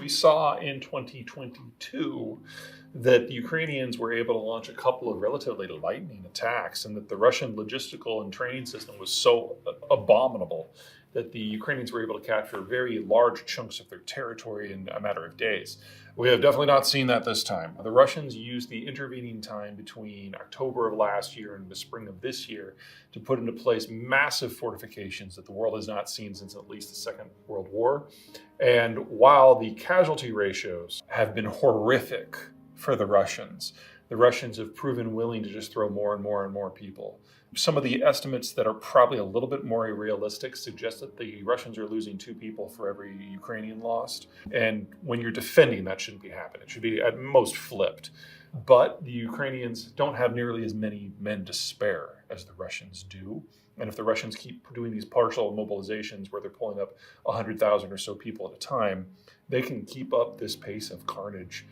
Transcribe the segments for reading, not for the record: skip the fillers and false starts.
We saw in 2022 that the Ukrainians were able to launch a couple of relatively lightning attacks, and that the Russian logistical and training system was so abominable that the Ukrainians were able to capture very large chunks of their territory in a matter of days. We have definitely not seen that this time. The Russians used the intervening time between October of last year and the spring of this year to put into place massive fortifications that the world has not seen since at least the Second World War. And while the casualty ratios have been horrific for the Russians have proven willing to just throw more and more and more people. Some of the estimates that are probably a little bit more realistic suggest that the Russians are losing 2 people for every Ukrainian lost. And when you're defending, that shouldn't be happening. It should be at most flipped. But the Ukrainians don't have nearly as many men to spare as the Russians do. And if the Russians keep doing these partial mobilizations where they're pulling up 100,000 or so people at a time, they can keep up this pace of carnage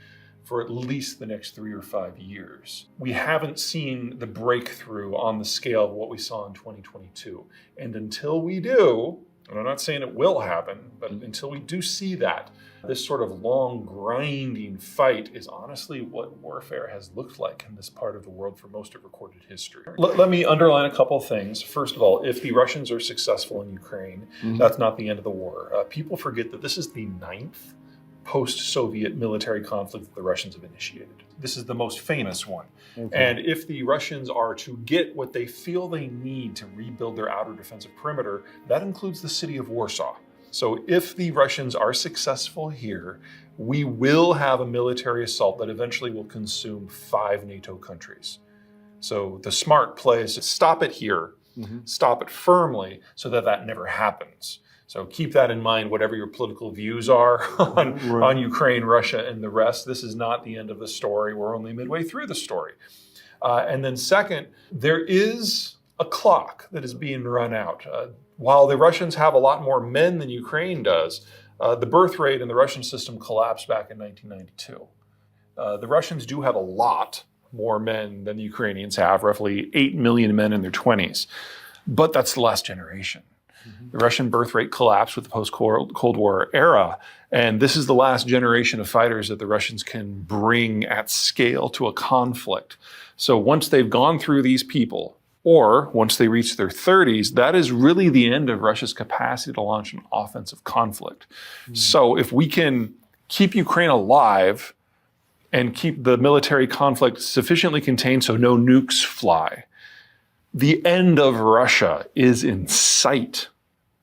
for at least the next 3 or 5 years. We haven't seen the breakthrough on the scale of what we saw in 2022. And until we do, and I'm not saying it will happen, but until we do see that, this sort of long grinding fight is honestly what warfare has looked like in this part of the world for most of recorded history. Let me underline a couple of things. First of all, if the Russians are successful in Ukraine, that's not the end of the war. People forget that this is the 9th post-Soviet military conflict that the Russians have initiated. This is the most famous one. Okay. And if the Russians are to get what they feel they need to rebuild their outer defensive perimeter, that includes the city of Warsaw. So if the Russians are successful here, we will have a military assault that eventually will consume 5 NATO countries. So the smart play is to stop it here, stop it firmly so that that never happens. So keep that in mind, whatever your political views are on Ukraine, Russia, and the rest. This is not the end of the story. We're only midway through the story. And then second, there is a clock that is being run out. While the Russians have a lot more men than Ukraine does, the birth rate in the Russian system collapsed back in 1992. The Russians do have a lot more men than the Ukrainians have, roughly 8 million men in their 20s. But that's the last generation. The Russian birth rate collapsed with the post-Cold War era, and this is the last generation of fighters that the Russians can bring at scale to a conflict. So once they've gone through these people, or once they reach their 30s, that is really the end of Russia's capacity to launch an offensive conflict. So if we can keep Ukraine alive and keep the military conflict sufficiently contained so no nukes fly, the end of Russia is in sight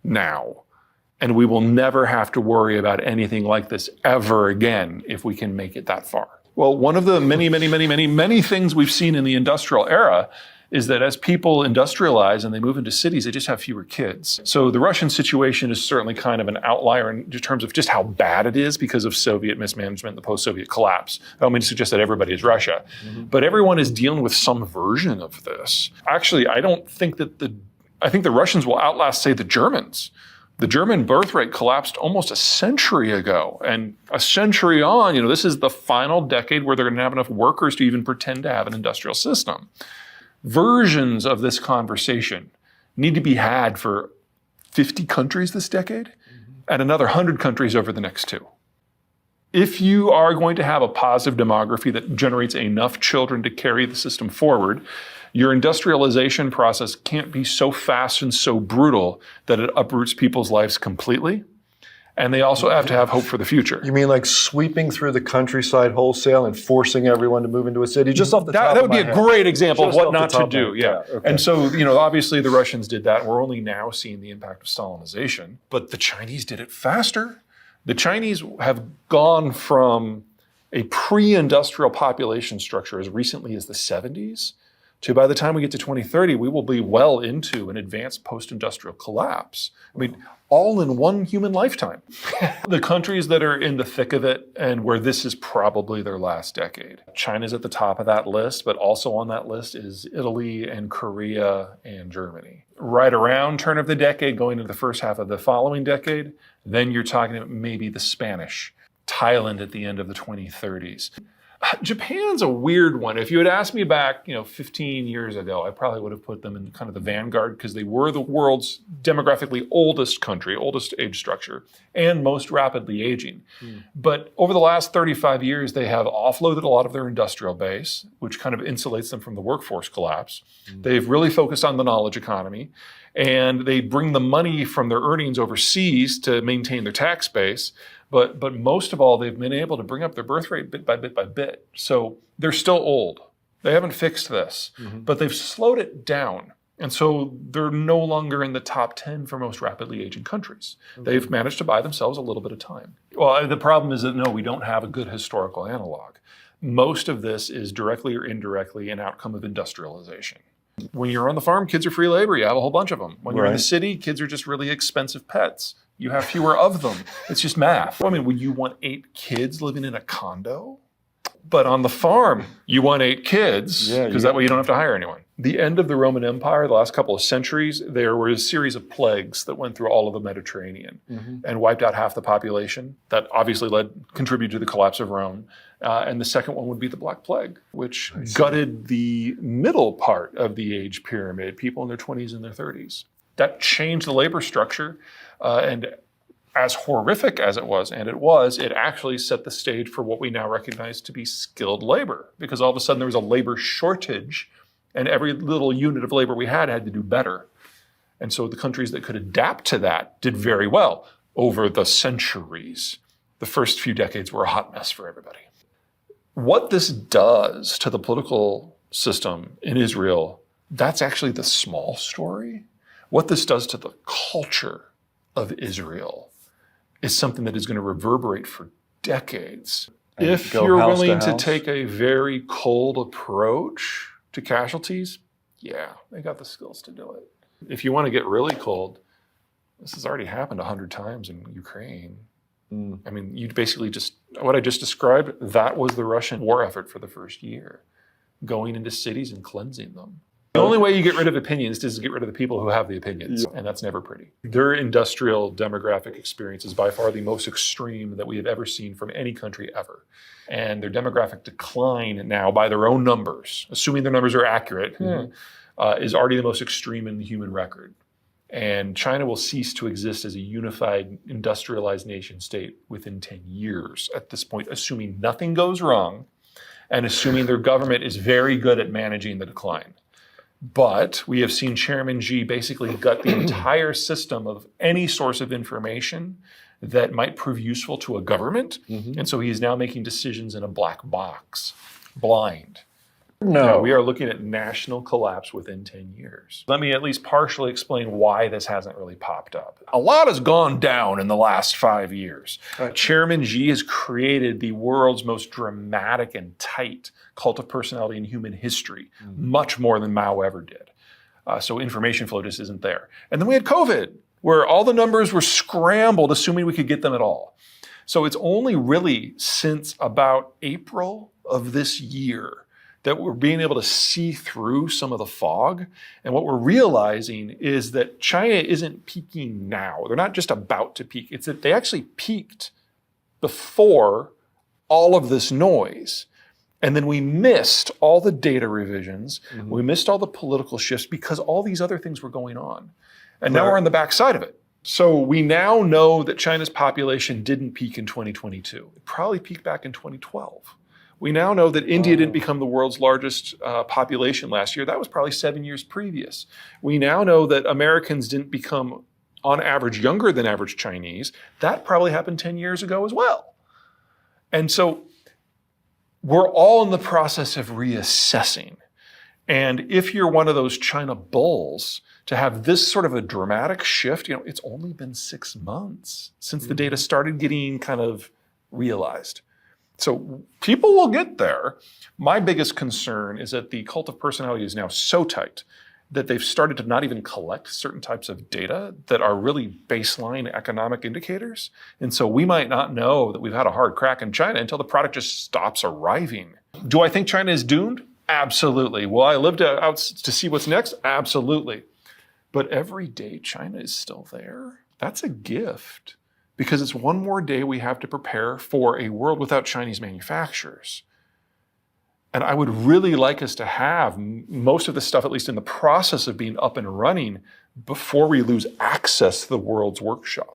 now, and we will never have to worry about anything like this ever again if we can make it that far. Well, one of the many things we've seen in the industrial era is that as people industrialize and they move into cities, they just have fewer kids. So the Russian situation is certainly kind of an outlier in terms of just how bad it is because of Soviet mismanagement and the post-Soviet collapse. I don't mean to suggest that everybody is Russia, but everyone is dealing with some version of this. Actually, I think the Russians will outlast, say, the Germans. The German birth rate collapsed almost a century ago. And a century on, this is the final decade where they're going to have enough workers to even pretend to have an industrial system. Versions of this conversation need to be had for 50 countries this decade and another 100 countries over the next 2. If you are going to have a positive demography that generates enough children to carry the system forward, your industrialization process can't be so fast and so brutal that it uproots people's lives completely. And they also have to have hope for the future. You mean like sweeping through the countryside wholesale and forcing everyone to move into a city? Just off the top that of would be a great example of what not to do. Yeah. Okay. And so, obviously the Russians did that. We're only now seeing the impact of Stalinization. But the Chinese did it faster. The Chinese have gone from a pre-industrial population structure as recently as the 70s to by the time we get to 2030, we will be well into an advanced post-industrial collapse. I mean, all in one human lifetime. The countries that are in the thick of it and where this is probably their last decade. China's at the top of that list, but also on that list is Italy and Korea and Germany. Right around turn of the decade, going into the first half of the following decade, then you're talking about maybe the Spanish, Thailand at the end of the 2030s. Japan's a weird one. If you had asked me back, 15 years ago, I probably would have put them in kind of the vanguard because they were the world's demographically oldest country, oldest age structure, and most rapidly aging. But over the last 35 years, they have offloaded a lot of their industrial base, which kind of insulates them from the workforce collapse. They've really focused on the knowledge economy, and they bring the money from their earnings overseas to maintain their tax base. But most of all, they've been able to bring up their birth rate bit by bit by bit. So they're still old. They haven't fixed this, but they've slowed it down. And so they're no longer in the top 10 for most rapidly aging countries. They've managed to buy themselves a little bit of time. Well, the problem is that, no, we don't have a good historical analog. Most of this is directly or indirectly an outcome of industrialization. When you're on the farm, kids are free labor. You have a whole bunch of them. When you're in the city, kids are just really expensive pets. You have fewer of them. It's just math. I mean, would you want 8 kids living in a condo? But on the farm, you want 8 kids because that way you don't have to hire anyone. The end of the Roman Empire, the last couple of centuries, there were a series of plagues that went through all of the Mediterranean and wiped out half the population. That obviously contributed to the collapse of Rome. And the second one would be the Black Plague, which gutted the middle part of the age pyramid, people in their 20s and their 30s. That changed the labor structure. And as horrific as it was, it actually set the stage for what we now recognize to be skilled labor, because all of a sudden there was a labor shortage and every little unit of labor we had to do better. And so the countries that could adapt to that did very well over the centuries. The first few decades were a hot mess for everybody. What this does to the political system in Israel, that's actually the small story. What this does to the culture of Israel is something that is going to reverberate for decades. And if you're willing to take a very cold approach to casualties, they got the skills to do it. If you want to get really cold, this has already happened 100 times in Ukraine. I mean, you basically what I just described, that was the Russian war effort for the first year, going into cities and cleansing them. The only way you get rid of opinions is to get rid of the people who have the opinions, and that's never pretty. Their industrial demographic experience is by far the most extreme that we have ever seen from any country ever. And their demographic decline now, by their own numbers, assuming their numbers are accurate, is already the most extreme in the human record. And China will cease to exist as a unified, industrialized nation state within 10 years at this point, assuming nothing goes wrong and assuming their government is very good at managing the decline. But we have seen Chairman Xi basically gut the entire system of any source of information that might prove useful to a government. And so he is now making decisions in a black box, blind. No, we are looking at national collapse within 10 years. Let me at least partially explain why this hasn't really popped up. A lot has gone down in the last 5 years. Chairman Xi has created the world's most dramatic and tight cult of personality in human history, much more than Mao ever did. So information flow just isn't there. And then we had COVID, where all the numbers were scrambled, assuming we could get them at all. So it's only really since about April of this year that we're being able to see through some of the fog. And what we're realizing is that China isn't peaking now. They're not just about to peak. It's that they actually peaked before all of this noise. And then we missed all the data revisions. We missed all the political shifts because all these other things were going on. And now we're on the backside of it. So we now know that China's population didn't peak in 2022. It probably peaked back in 2012. We now know that India didn't become the world's largest population last year. That was probably 7 years previous. We now know that Americans didn't become, on average, younger than average Chinese. That probably happened 10 years ago as well. And so we're all in the process of reassessing. And if you're one of those China bulls, to have this sort of a dramatic shift, it's only been 6 months since the data started getting kind of realized. So people will get there. My biggest concern is that the cult of personality is now so tight that they've started to not even collect certain types of data that are really baseline economic indicators. And so we might not know that we've had a hard crack in China until the product just stops arriving. Do I think China is doomed? Absolutely. Will I live out to see what's next? Absolutely. But every day China is still there. That's a gift. Because it's one more day we have to prepare for a world without Chinese manufacturers. And I would really like us to have most of this stuff, at least in the process of being up and running, before we lose access to the world's workshop.